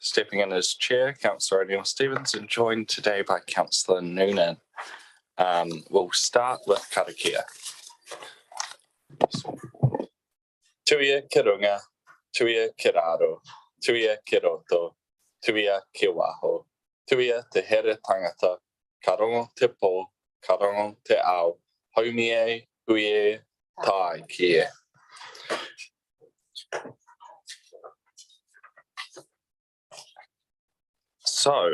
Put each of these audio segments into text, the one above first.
Stepping in as chair, Councillor O'Neill Stevens, and joined today by Councillor Noonan. We'll start with karakia. Tuia ki runga, tuia ki raro, tuia ki roto, tuia ki waho, tuia te here tangata, ka rongo te pō, ka rongo te ao, haumie, huie, tai kie. So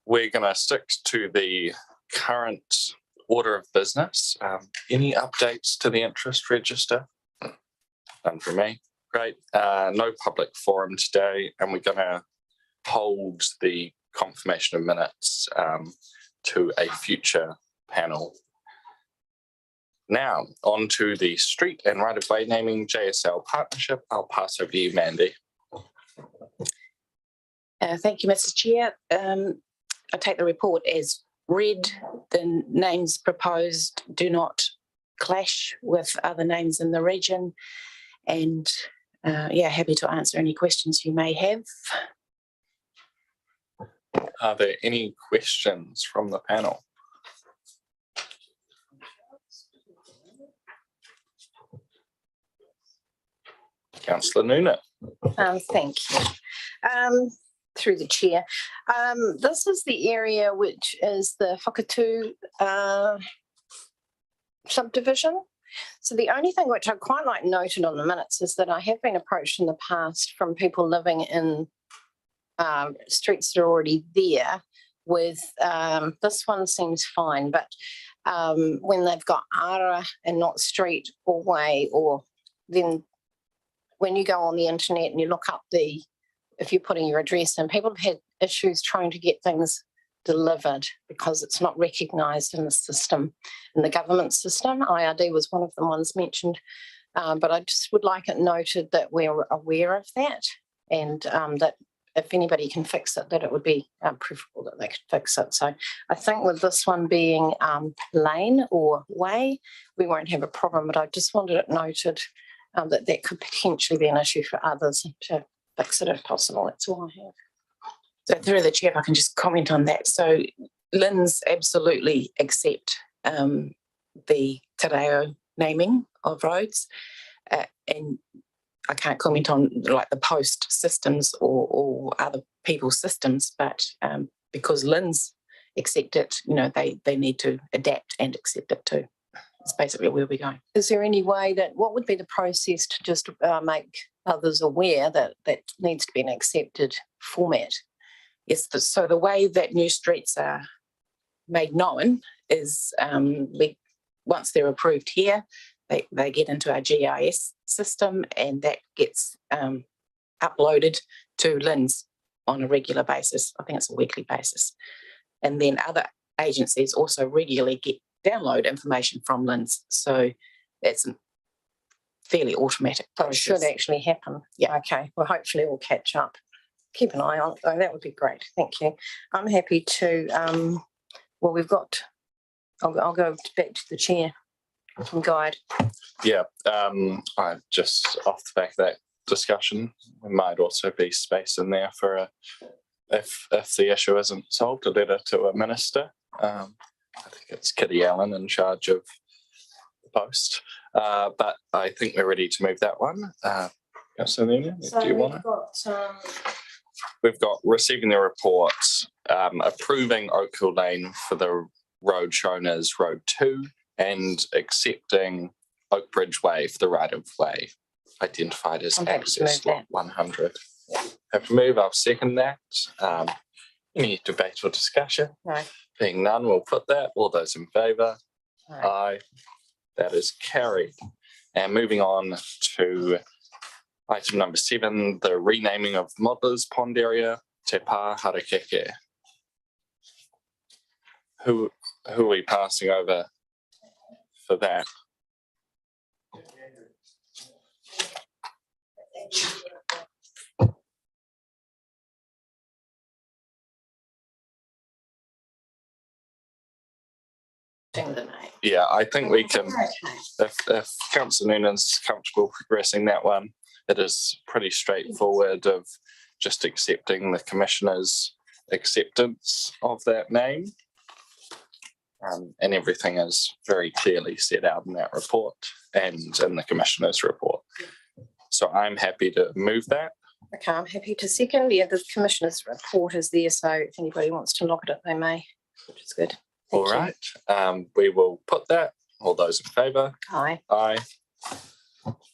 we're going to stick to the current order of business. Any updates to the interest register? None from me. Great. No public forum today, and we're going to hold the confirmation of minutes to a future panel. Now, on to the street and right-of-way naming JSL partnership. I'll pass over to you, Mandy. Thank you, Mr. Chair. I take the report as read. The names proposed do not clash with other names in the region, and happy to answer any questions you may have. Are there any questions from the panel? Councillor Noonan. Thank you. Through the chair. This is the area which is the Whakatū subdivision. So the only thing which I quite like noted on the minutes is that I have been approached in the past from people living in streets that are already there with, this one seems fine, but when they've got ara and not street or way, or then when you go on the internet and you look up if you're putting your address in, people have had issues trying to get things delivered because it's not recognised in the system, in the government system. IRD was one of the ones mentioned, but I just would like it noted that we're aware of that, and that if anybody can fix it, that it would be preferable that they could fix it. So I think with this one being lane or way, we won't have a problem, but I just wanted it noted that could potentially be an issue for others to fix it if possible. That's all I have. So through the chair, if I can just comment on that. So Lynn's absolutely accept the te reo naming of roads, and I can't comment on like the post systems or other people's systems, but because Lynn's accept it, they need to adapt and accept it too. It's basically where we're going. Is there any way what would be the process to just make others aware that needs to be an accepted format? Yes, so the way that new streets are made known is once they're approved here, they get into our GIS system, and that gets uploaded to Lynn's on a regular basis. I think it's a weekly basis. And then other agencies also regularly download information from Lynn's. So it's a fairly automatic process. It should actually happen. Yeah. Okay. Well, hopefully we'll catch up. Keep an eye on it, though. That would be great. Thank you. I'm happy to, we've got, I'll go back to the chair and guide. Yeah. I just off the back of that discussion, there might also be space in there for if the issue isn't solved, a letter to a minister. I think it's Kitty Allen in charge of the post, but I think we're ready to move that one. So do you want to? We've got receiving the report, approving Oakhill Lane for the road shown as Road 2, and accepting Oakbridge Way for the right-of-way identified as access lot 100. Have to move, I'll second that. Any debate or discussion? No. Being none, we'll put that. All those in favour? Aye. That is carried. And moving on to item number 7, the renaming of Modelers Pond area, Te Pā Harakeke. Who are we passing over for that? Yeah, I think we can, if Councillor Noonan's comfortable progressing that one, it is pretty straightforward of just accepting the Commissioner's acceptance of that name. And everything is very clearly set out in that report and in the Commissioner's report. So I'm happy to move that. Okay, I'm happy to second. Yeah, the Commissioner's report is there, so if anybody wants to look at it, they may, which is good. Thank All you. right, we will put that. All those in favour? Aye. Aye.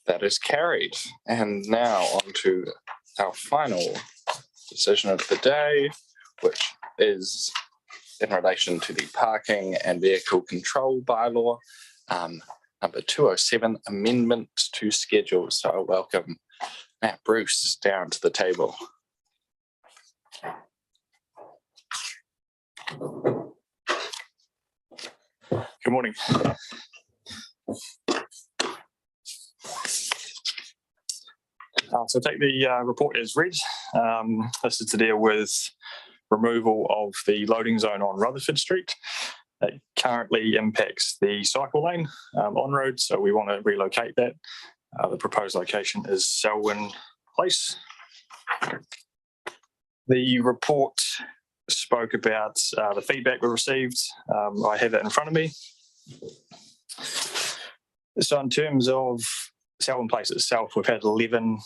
That is carried. And now on to our final decision of the day, which is in relation to the parking and vehicle control bylaw, number 207, amendment to schedule. So I welcome Matt Bruce down to the table. Good morning. So take the report as read. This is to deal with removal of the loading zone on Rutherford Street. It currently impacts the cycle lane on road, so we want to relocate that. The proposed location is Selwyn Place. The report spoke about the feedback we received. I have it in front of me. So in terms of Selwyn Place itself, we've had 11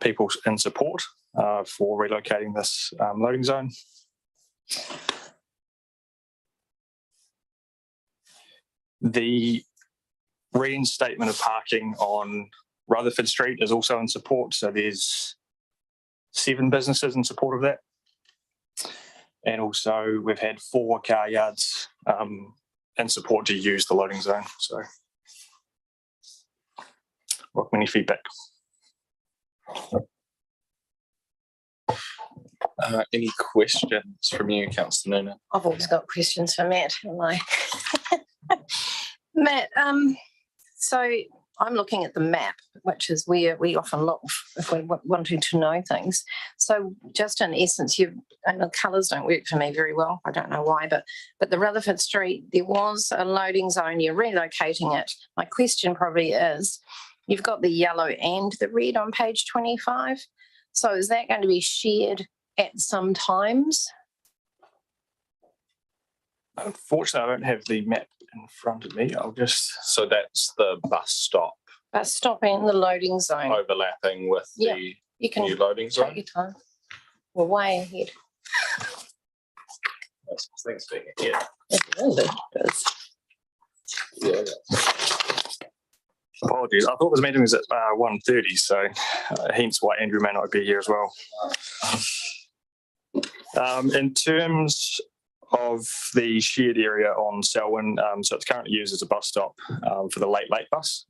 people in support for relocating this loading zone. The reinstatement of parking on Rutherford Street is also in support. So there's 7 businesses in support of that. And also we've had 4 car yards in support to use the loading zone. So welcome any feedback. Any questions from you, Councillor Noonan? I've always got questions for Matt, haven't I? Matt, so I'm looking at the map, which is where we often look if we're wanting to know things. So just in essence, and the colours don't work for me very well. I don't know why, but the Rutherford Street, there was a loading zone. You're relocating it. My question probably is, you've got the yellow and the red on page 25. So is that going to be shared at some times? Unfortunately, I don't have the map in front of me. I'll just... So that's the bus stop Bus stop and the loading zone. overlapping with Yeah, the you can new loading take zone. your time. We're way ahead. Thanks being here. It is. Yeah. Apologies. I thought this meeting was at 1:30, so hence why Andrew may not be here as well. In terms of the shared area on Selwyn, so it's currently used as a bus stop for the late bus.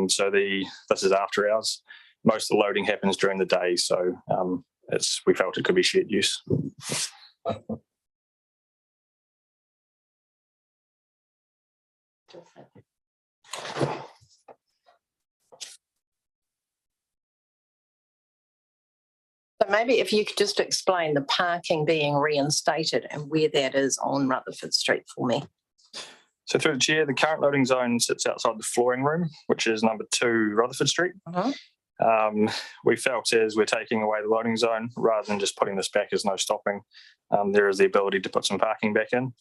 So this is after hours. Most of the loading happens during the day, so we felt it could be shared use. So maybe if you could just explain the parking being reinstated and where that is on Rutherford Street for me. So through the chair, the current loading zone sits outside the flooring room, which is number 2 Rutherford Street. We felt as we're taking away the loading zone, rather than just putting this back as no stopping, there is the ability to put some parking back in.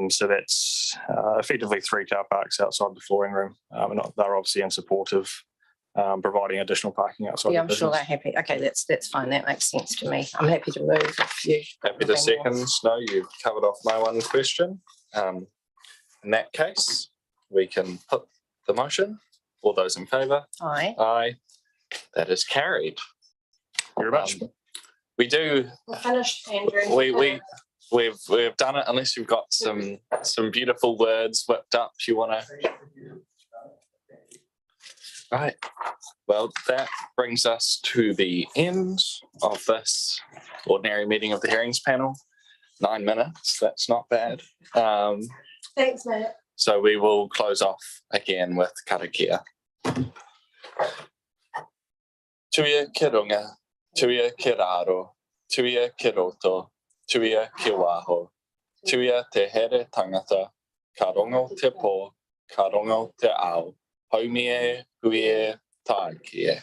So that's effectively 3 car parks outside the flooring room. And they're obviously in support of providing additional parking outside. Yeah, the I'm sure business. they're happy. Okay, that's fine. That makes sense to me. I'm happy to move if you. Happy to second. No, you've covered off my one question. In that case, we can put the motion. All those in favour? Aye. Aye. That is carried. Thank you very much. We do. We're finished, Andrew. We've done it. Unless you've got some beautiful words whipped up, you want to. Right. Well, that brings us to the end of this ordinary meeting of the hearings panel. 9 minutes. That's not bad. Thanks, Matt. So we will close off again with karakia. Tuia ki runga, tuia ki raro, tuia ki roto, tuia ki waho, tuia te here tangata, ka rongo te po, ka rongo te ao, haumie, huie, tae kie.